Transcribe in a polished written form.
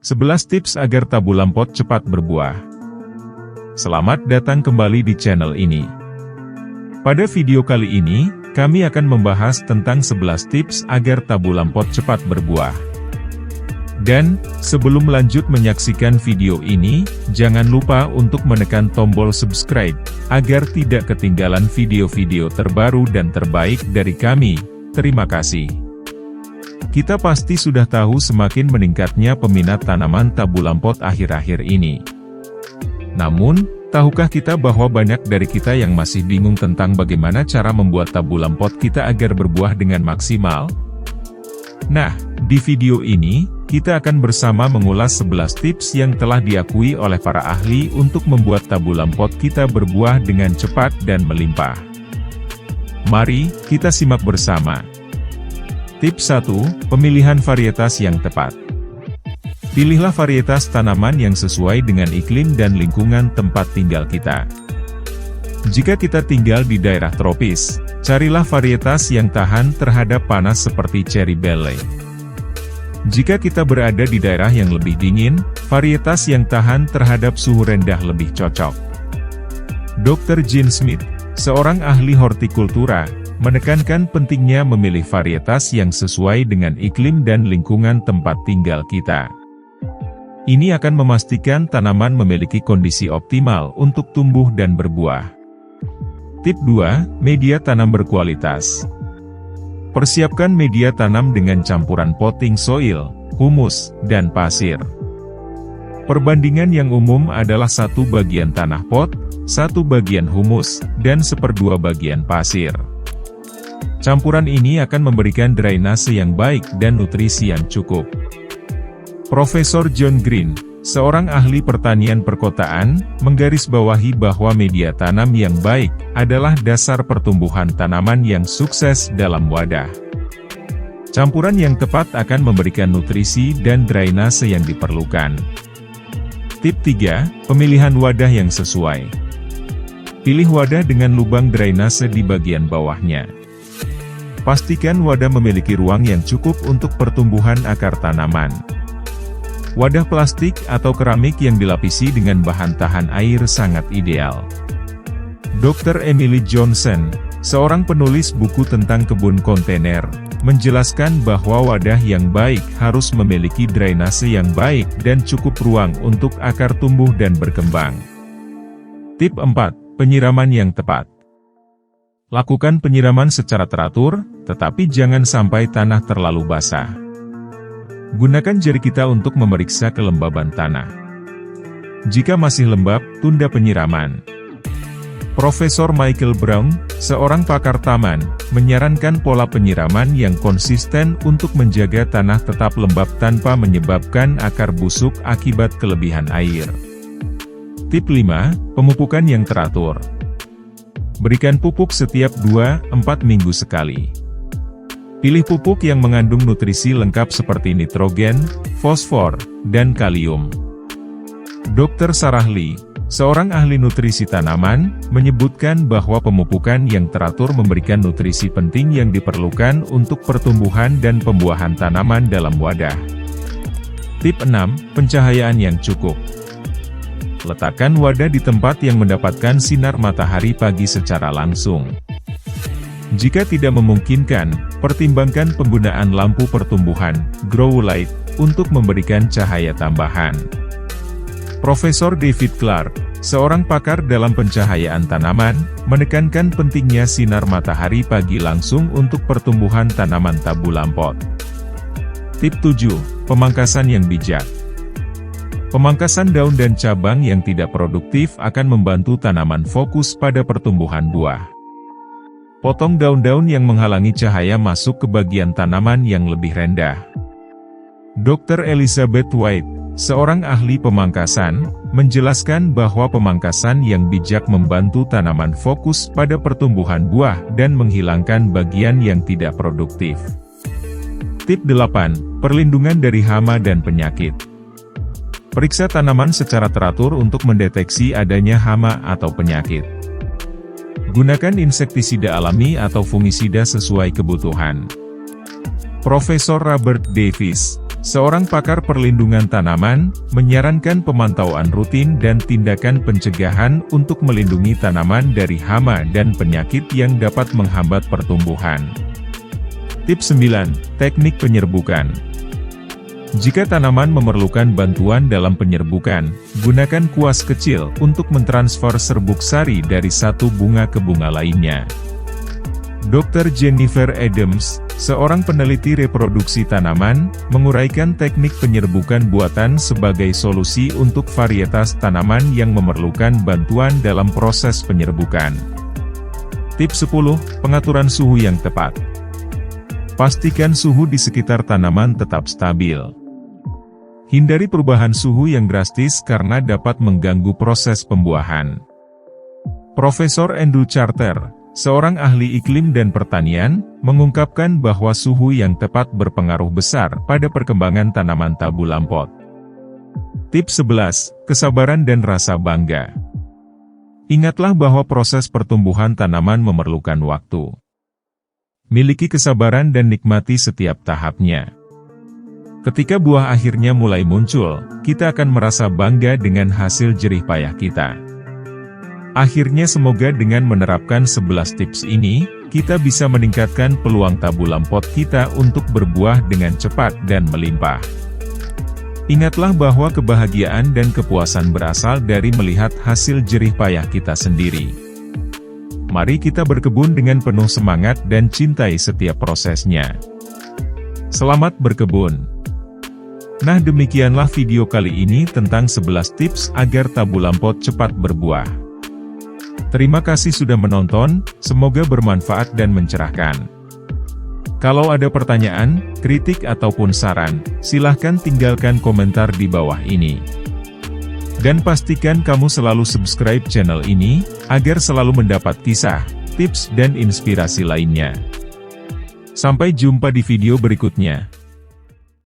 11 tips agar tabu lampot cepat berbuah. Selamat datang kembali di channel ini. Pada video kali ini, kami akan membahas tentang 11 tips agar tabu lampot cepat berbuah. Dan, sebelum lanjut menyaksikan video ini, jangan lupa untuk menekan tombol subscribe, agar tidak ketinggalan video-video terbaru dan terbaik dari kami. Terima kasih. Kita pasti sudah tahu semakin meningkatnya peminat tanaman tabu lampot akhir-akhir ini. Namun, tahukah kita bahwa banyak dari kita yang masih bingung tentang bagaimana cara membuat tabu lampot kita agar berbuah dengan maksimal? Nah, di video ini, kita akan bersama mengulas 11 tips yang telah diakui oleh para ahli untuk membuat tabu lampot kita berbuah dengan cepat dan melimpah. Mari, kita simak bersama. Tips 1. Pemilihan varietas yang tepat. Pilihlah varietas tanaman yang sesuai dengan iklim dan lingkungan tempat tinggal kita. Jika kita tinggal di daerah tropis, carilah varietas yang tahan terhadap panas seperti cherry belle. Jika kita berada di daerah yang lebih dingin, varietas yang tahan terhadap suhu rendah lebih cocok. Dr. Jean Smith, seorang ahli hortikultura, menekankan pentingnya memilih varietas yang sesuai dengan iklim dan lingkungan tempat tinggal kita. Ini akan memastikan tanaman memiliki kondisi optimal untuk tumbuh dan berbuah. Tip 2. Media tanam berkualitas. Persiapkan media tanam dengan campuran potting soil, humus, dan pasir. Perbandingan yang umum adalah 1 bagian tanah pot, 1 bagian humus, dan 1/2 bagian pasir. Campuran ini akan memberikan drainase yang baik dan nutrisi yang cukup. Profesor John Green, seorang ahli pertanian perkotaan, menggarisbawahi bahwa media tanam yang baik adalah dasar pertumbuhan tanaman yang sukses dalam wadah. Campuran yang tepat akan memberikan nutrisi dan drainase yang diperlukan. Tip 3. Pemilihan wadah yang sesuai. Pilih wadah dengan lubang drainase di bagian bawahnya. Pastikan wadah memiliki ruang yang cukup untuk pertumbuhan akar tanaman. Wadah plastik atau keramik yang dilapisi dengan bahan tahan air sangat ideal. Dr. Emily Johnson, seorang penulis buku tentang kebun kontainer, menjelaskan bahwa wadah yang baik harus memiliki drainase yang baik dan cukup ruang untuk akar tumbuh dan berkembang. Tip 4. Penyiraman yang tepat. Lakukan penyiraman secara teratur, tetapi jangan sampai tanah terlalu basah. Gunakan jari kita untuk memeriksa kelembaban tanah. Jika masih lembab, tunda penyiraman. Profesor Michael Brown, seorang pakar taman, menyarankan pola penyiraman yang konsisten untuk menjaga tanah tetap lembab tanpa menyebabkan akar busuk akibat kelebihan air. Tip 5. Pemupukan yang teratur. Berikan pupuk setiap 2-4 minggu sekali. Pilih pupuk yang mengandung nutrisi lengkap seperti nitrogen, fosfor, dan kalium. Dr. Sarah Lee, seorang ahli nutrisi tanaman, menyebutkan bahwa pemupukan yang teratur memberikan nutrisi penting yang diperlukan untuk pertumbuhan dan pembuahan tanaman dalam wadah. Tip 6. Pencahayaan yang cukup. Letakkan wadah di tempat yang mendapatkan sinar matahari pagi secara langsung. Jika tidak memungkinkan, pertimbangkan penggunaan lampu pertumbuhan, grow light, untuk memberikan cahaya tambahan. Profesor David Clark, seorang pakar dalam pencahayaan tanaman, menekankan pentingnya sinar matahari pagi langsung untuk pertumbuhan tanaman tabu lampot. Tip 7. Pemangkasan yang bijak. Pemangkasan daun dan cabang yang tidak produktif akan membantu tanaman fokus pada pertumbuhan buah. Potong daun-daun yang menghalangi cahaya masuk ke bagian tanaman yang lebih rendah. Dr. Elizabeth White, seorang ahli pemangkasan, menjelaskan bahwa pemangkasan yang bijak membantu tanaman fokus pada pertumbuhan buah dan menghilangkan bagian yang tidak produktif. Tip 8. Perlindungan dari hama dan penyakit. Periksa tanaman secara teratur untuk mendeteksi adanya hama atau penyakit. Gunakan insektisida alami atau fungisida sesuai kebutuhan. Profesor Robert Davis, seorang pakar perlindungan tanaman, menyarankan pemantauan rutin dan tindakan pencegahan untuk melindungi tanaman dari hama dan penyakit yang dapat menghambat pertumbuhan. Tips 9. Teknik penyerbukan. Jika tanaman memerlukan bantuan dalam penyerbukan, gunakan kuas kecil untuk mentransfer serbuk sari dari satu bunga ke bunga lainnya. Dr. Jennifer Adams, seorang peneliti reproduksi tanaman, menguraikan teknik penyerbukan buatan sebagai solusi untuk varietas tanaman yang memerlukan bantuan dalam proses penyerbukan. Tips 10. Pengaturan suhu yang tepat. Pastikan suhu di sekitar tanaman tetap stabil. Hindari perubahan suhu yang drastis karena dapat mengganggu proses pembuahan. Profesor Andrew Charter, seorang ahli iklim dan pertanian, mengungkapkan bahwa suhu yang tepat berpengaruh besar pada perkembangan tanaman tabu lampot. Tips 11. Kesabaran dan rasa bangga. Ingatlah bahwa proses pertumbuhan tanaman memerlukan waktu. Miliki kesabaran dan nikmati setiap tahapnya. Ketika buah akhirnya mulai muncul, kita akan merasa bangga dengan hasil jerih payah kita. Akhirnya semoga dengan menerapkan 11 tips ini, kita bisa meningkatkan peluang tabu lampot kita untuk berbuah dengan cepat dan melimpah. Ingatlah bahwa kebahagiaan dan kepuasan berasal dari melihat hasil jerih payah kita sendiri. Mari kita berkebun dengan penuh semangat dan cintai setiap prosesnya. Selamat berkebun! Nah, demikianlah video kali ini tentang 11 tips agar tabu lampot cepat berbuah. Terima kasih sudah menonton, semoga bermanfaat dan mencerahkan. Kalau ada pertanyaan, kritik ataupun saran, silahkan tinggalkan komentar di bawah ini. Dan pastikan kamu selalu subscribe channel ini, agar selalu mendapat kisah, tips dan inspirasi lainnya. Sampai jumpa di video berikutnya.